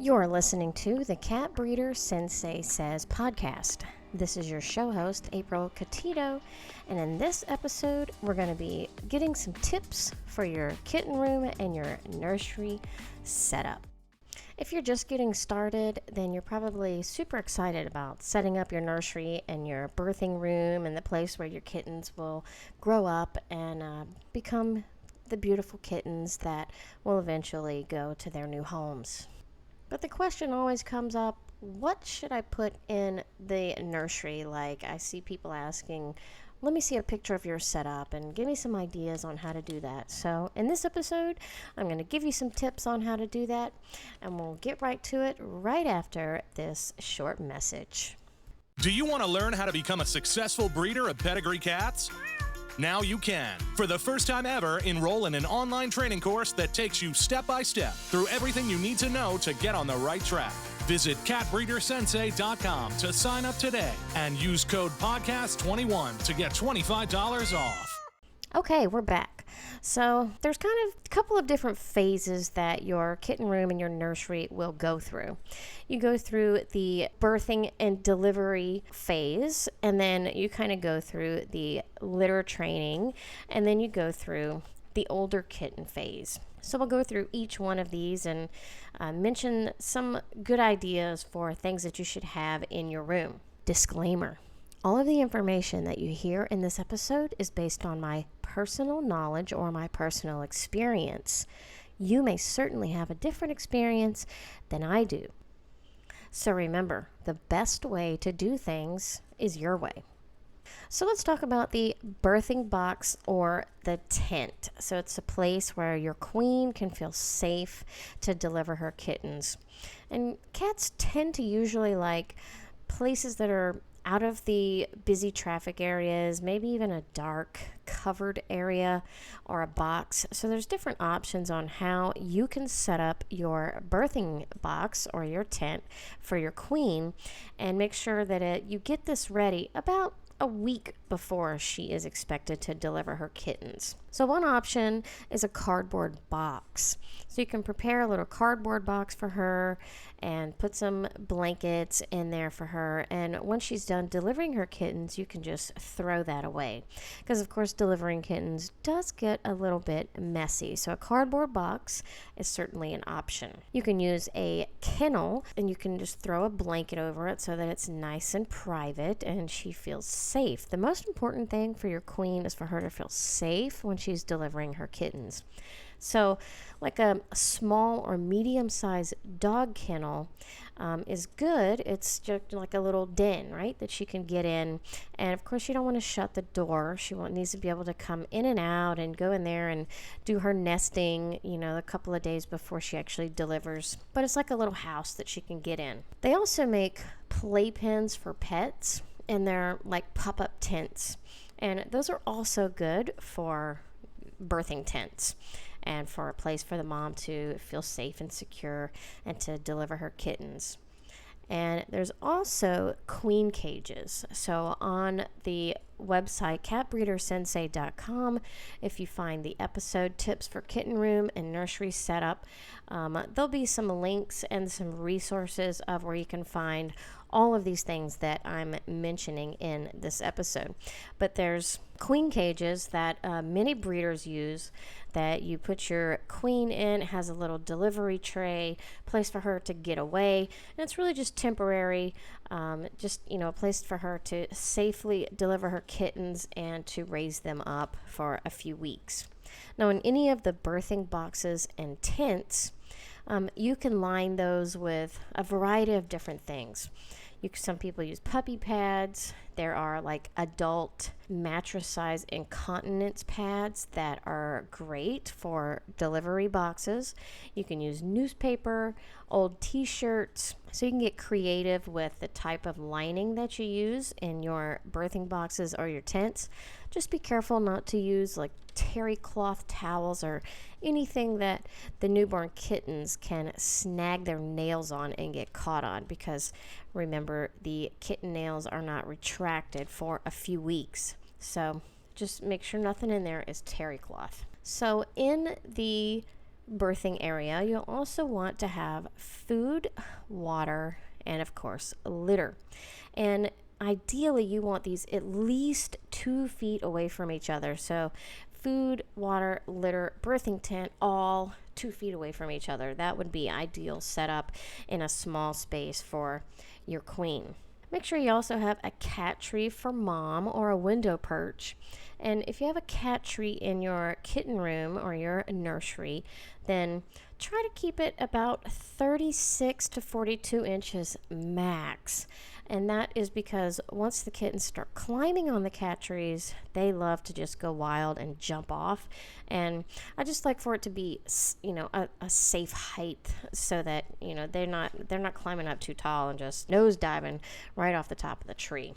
You're listening to the Cat Breeder Sensei Says podcast. This is your show host, April Catito, and in this episode, we're going to be getting some tips for your kitten room and your nursery setup. If you're just getting started, then you're probably super excited about setting up your nursery and your birthing room and the place where your kittens will grow up and become the beautiful kittens that will eventually go to their new homes. But the question always comes up, what should I put in the nursery? Like I see people asking, let me see a picture of your setup and give me some ideas on how to do that. So in this episode, I'm going to give you some tips on how to do that, and we'll get right to it right after this short message. Do you want to learn how to become a successful breeder of pedigree cats? Now you can. For the first time ever, enroll in an online training course that takes you step by step through everything you need to know to get on the right track. Visit catbreedersensei.com to sign up today and use code podcast21 to get $25 off. Okay, we're back. So there's kind of a couple of different phases that your kitten room and your nursery will go through. You go through the birthing and delivery phase, and then you kind of go through the litter training, and then you go through the older kitten phase. So we'll go through each one of these and mention some good ideas for things that you should have in your room. Disclaimer. All of the information that you hear in this episode is based on my personal knowledge or my personal experience. You may certainly have a different experience than I do. So remember, the best way to do things is your way. So let's talk about the birthing box or the tent. So it's a place where your queen can feel safe to deliver her kittens. And cats tend to usually like places that are out of the busy traffic areas, maybe even a dark covered area or a box. So there's different options on how you can set up your birthing box or your tent for your queen and make sure that you get this ready about a week before she is expected to deliver her kittens. So one option is a cardboard box. So you can prepare a little cardboard box for her and put some blankets in there for her. And once she's done delivering her kittens, you can just throw that away. Because of course, delivering kittens does get a little bit messy. So a cardboard box is certainly an option. You can use a kennel and you can just throw a blanket over it so that it's nice and private and she feels safe. The most important thing for your queen is for her to feel safe when she's delivering her kittens. So like a small or medium-sized dog kennel is good. It's just like a little den, right, that she can get in. And of course, you don't want to shut the door. She needs to be able to come in and out and go in there and do her nesting, a couple of days before she actually delivers. But it's like a little house that she can get in. They also make playpens for pets, and they're like pop-up tents. And those are also good for birthing tents and for a place for the mom to feel safe and secure and to deliver her kittens. And there's also queen cages. So on the website catbreedersensei.com, if you find the episode tips for kitten room and nursery setup, there'll be some links and some resources of where you can find all of these things that I'm mentioning in this episode. But there's queen cages that many breeders use that you put your queen in. It has a little delivery tray, place for her to get away, and it's really just temporary, a place for her to safely deliver her kittens and to raise them up for a few weeks. Now, in any of the birthing boxes and tents, you can line those with a variety of different things. Some people use puppy pads. There are like adult mattress size incontinence pads that are great for delivery boxes. You can use newspaper, old t-shirts. So you can get creative with the type of lining that you use in your birthing boxes or your tents. Just be careful not to use like terry cloth towels or anything that the newborn kittens can snag their nails on and get caught on, because remember, the kitten nails are not retracted for a few weeks. So just make sure nothing in there is terry cloth. So in the birthing area, you'll also want to have food, water, and of course, litter. And ideally, you want these at least 2 feet away from each other. So, food, water, litter, birthing tent, all 2 feet away from each other. That would be ideal setup in a small space for your queen. Make sure you also have a cat tree for mom or a window perch. And if you have a cat tree in your kitten room or your nursery, then try to keep it about 36 to 42 inches max. And that is because once the kittens start climbing on the cat trees, they love to just go wild and jump off. And I just like for it to be, a safe height so that, they're not climbing up too tall and just nose diving right off the top of the tree.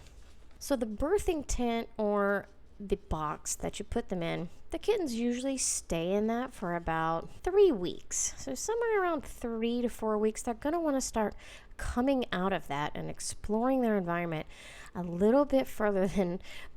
So the birthing tent or the box that you put them in, the kittens usually stay in that for about 3 weeks. So somewhere around 3 to 4 weeks, they're going to want to start coming out of that and exploring their environment a little bit further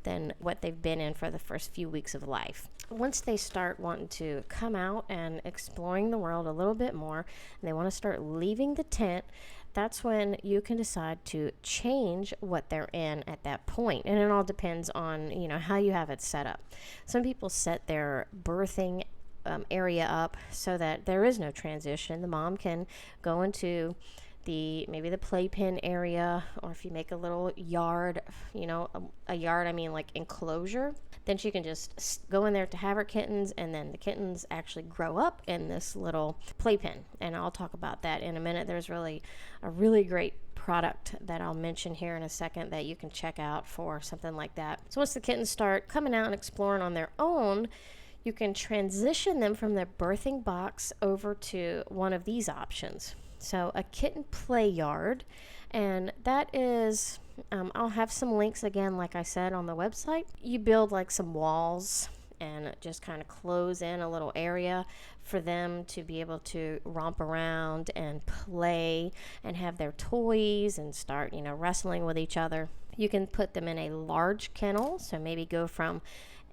than what they've been in for the first few weeks of life. Once they start wanting to come out and exploring the world a little bit more, and they want to start leaving the tent, that's when you can decide to change what they're in at that point. And it all depends on, how you have it set up. Some people set their birthing area up so that there is no transition. The mom can go into maybe the playpen area, or if you make a little yard, a yard, I mean like enclosure, then she can just go in there to have her kittens, and then the kittens actually grow up in this little playpen. And I'll talk about that in a minute. There's a really great product that I'll mention here in a second that you can check out for something like that. So once the kittens start coming out and exploring on their own, you can transition them from their birthing box over to one of these options. So a kitten play yard, and that is, I'll have some links again, like I said, on the website. You build like some walls and just kind of close in a little area for them to be able to romp around and play and have their toys and start, wrestling with each other. You can put them in a large kennel, so maybe go from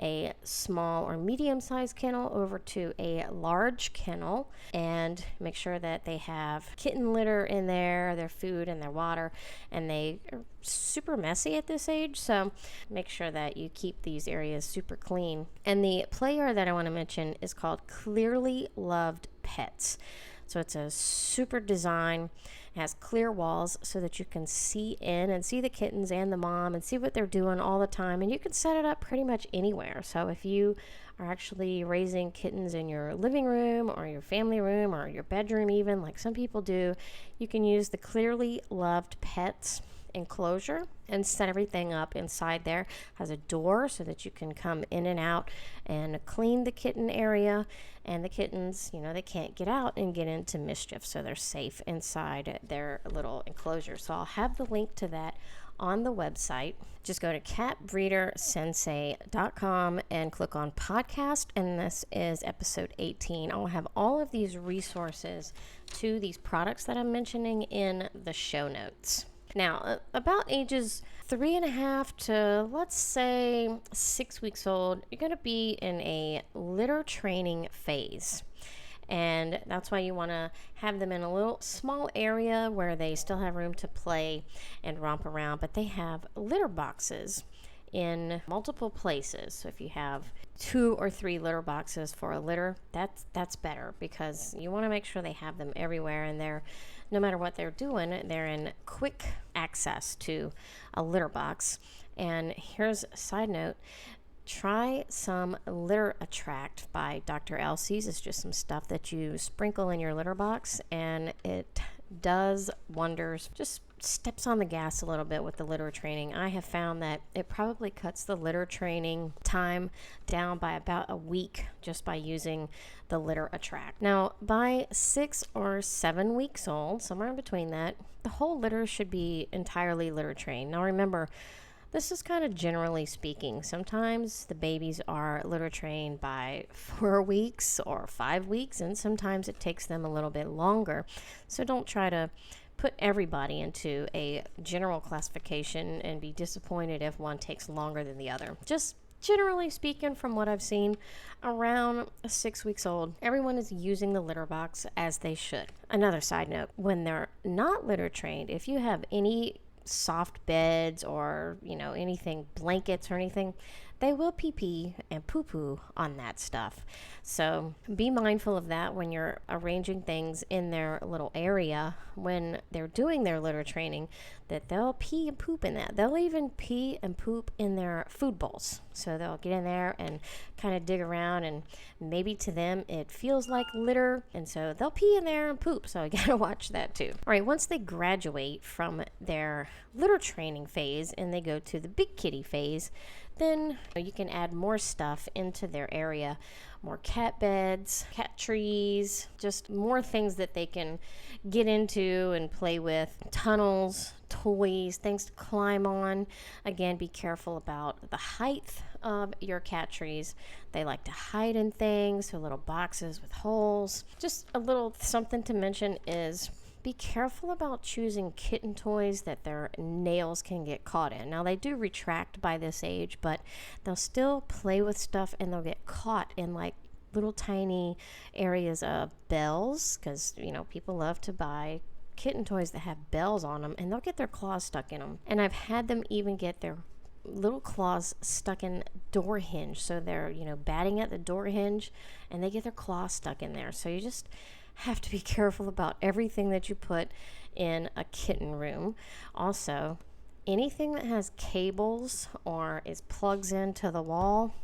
a small or medium-sized kennel over to a large kennel, and make sure that they have kitten litter in there, their food and their water, and they are super messy at this age, so make sure that you keep these areas super clean. And the play yard that I want to mention is called Clearly Loved Pets. So it's a super design. It has clear walls so that you can see in and see the kittens and the mom and see what they're doing all the time. And you can set it up pretty much anywhere. So if you are actually raising kittens in your living room or your family room or your bedroom even, like some people do, you can use the Clearly Loved Pets enclosure and set everything up inside there. Has a door so that you can come in and out and clean the kitten area, and the kittens, they can't get out and get into mischief, so they're safe inside their little enclosure. So I'll have the link to that on the website. Just go to catbreedersensei.com and click on podcast, and this is episode 18. I'll have all of these resources to these products that I'm mentioning in the show notes. Now, about ages 3.5 to, let's say, 6 weeks old, you're going to be in a litter training phase. And that's why you want to have them in a little small area where they still have room to play and romp around, but they have litter boxes in multiple places. So if you have 2 or 3 litter boxes for a litter, that's better, because you want to make sure they have them everywhere, and no matter what they're doing, they're in quick access to a litter box. And here's a side note. Try some Litter Attract by Dr. Elsey's. It's just some stuff that you sprinkle in your litter box, and it does wonders. Just steps on the gas a little bit with the litter training. I have found that it probably cuts the litter training time down by about a week just by using the Litter Attract. Now, by 6 or 7 weeks old, somewhere in between that, the whole litter should be entirely litter trained. Now remember, this is kind of generally speaking. Sometimes the babies are litter trained by 4 weeks or 5 weeks, and sometimes it takes them a little bit longer. So don't try to put everybody into a general classification and be disappointed if one takes longer than the other. Just generally speaking, from what I've seen, around 6 weeks old, everyone is using the litter box as they should. Another side note, when they're not litter trained, if you have any soft beds or, anything, blankets or anything, they will pee pee and poo poo on that stuff. So be mindful of that when you're arranging things in their little area when they're doing their litter training, that they'll pee and poop in that. They'll even pee and poop in their food bowls. So they'll get in there and kind of dig around, and maybe to them it feels like litter, and so they'll pee in there and poop. So you gotta watch that too. All right, once they graduate from their litter training phase and they go to the big kitty phase, then you can add more stuff into their area, more cat beds, cat trees, just more things that they can get into and play with, tunnels, toys, things to climb on. Again, be careful about the height of your cat trees. They like to hide in things, so little boxes with holes. Just a little something to mention is be careful about choosing kitten toys that their nails can get caught in. Now, they do retract by this age, but they'll still play with stuff and they'll get caught in like little tiny areas of bells, because, people love to buy kitten toys that have bells on them, and they'll get their claws stuck in them. And I've had them even get their little claws stuck in door hinge. So they're, batting at the door hinge and they get their claws stuck in there. So you just have to be careful about everything that you put in a kitten room. Also, anything that has cables or is plugs into the wall,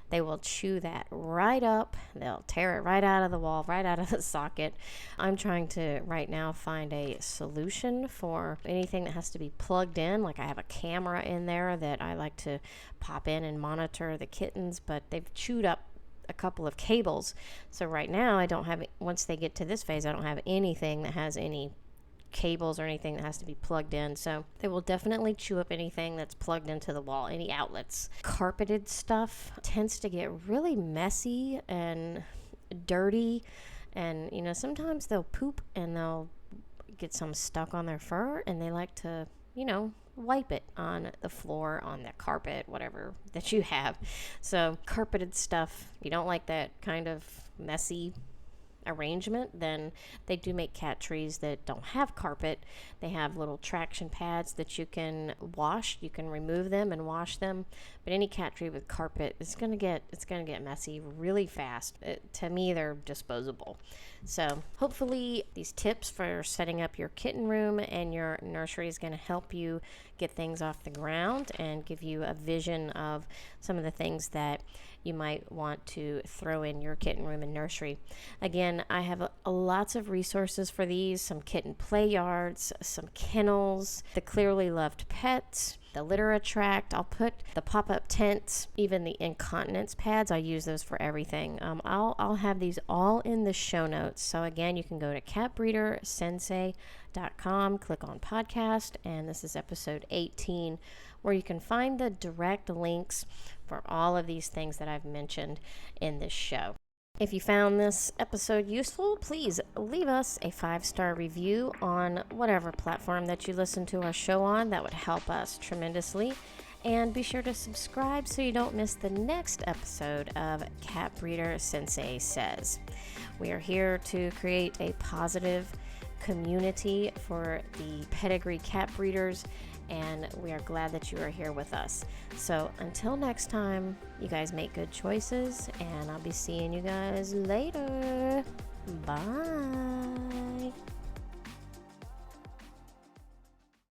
they will chew that right up. They'll tear it right out of the wall, right out of the socket. I'm trying to right now find a solution for anything that has to be plugged in. Like I have a camera in there that I like to pop in and monitor the kittens, but they've chewed up a couple of cables. So right now I don't have, once they get to this phase, I don't have anything that has any cables or anything that has to be plugged in. So they will definitely chew up anything that's plugged into the wall, any outlets. Carpeted stuff tends to get really messy and dirty, and sometimes they'll poop and they'll get some stuck on their fur, and they like to wipe it on the floor, on the carpet, whatever that you have. So carpeted stuff, if you don't like that kind of messy arrangement, then they do make cat trees that don't have carpet. They have little traction pads that you can wash. You can remove them and wash them. But any cat tree with carpet, it's gonna get messy really fast. To me, they're disposable. So hopefully these tips for setting up your kitten room and your nursery is going to help you get things off the ground and give you a vision of some of the things that you might want to throw in your kitten room and nursery. Again, I have lots of resources for these, some kitten play yards, some kennels, the Clearly Loved Pets, the litter attract. I'll put the pop-up tents, even the incontinence pads. I use those for everything. I'll have these all in the show notes. So again, you can go to catbreedersensei.com, click on podcast, and this is episode 18, where you can find the direct links for all of these things that I've mentioned in this show. If you found this episode useful, please leave us a 5-star review on whatever platform that you listen to our show on. That would help us tremendously. And be sure to subscribe so you don't miss the next episode of Cat Breeder Sensei Says. We are here to create a positive community for the pedigree cat breeders, and we are glad that you are here with us. So until next time, you guys make good choices, and I'll be seeing you guys later. Bye.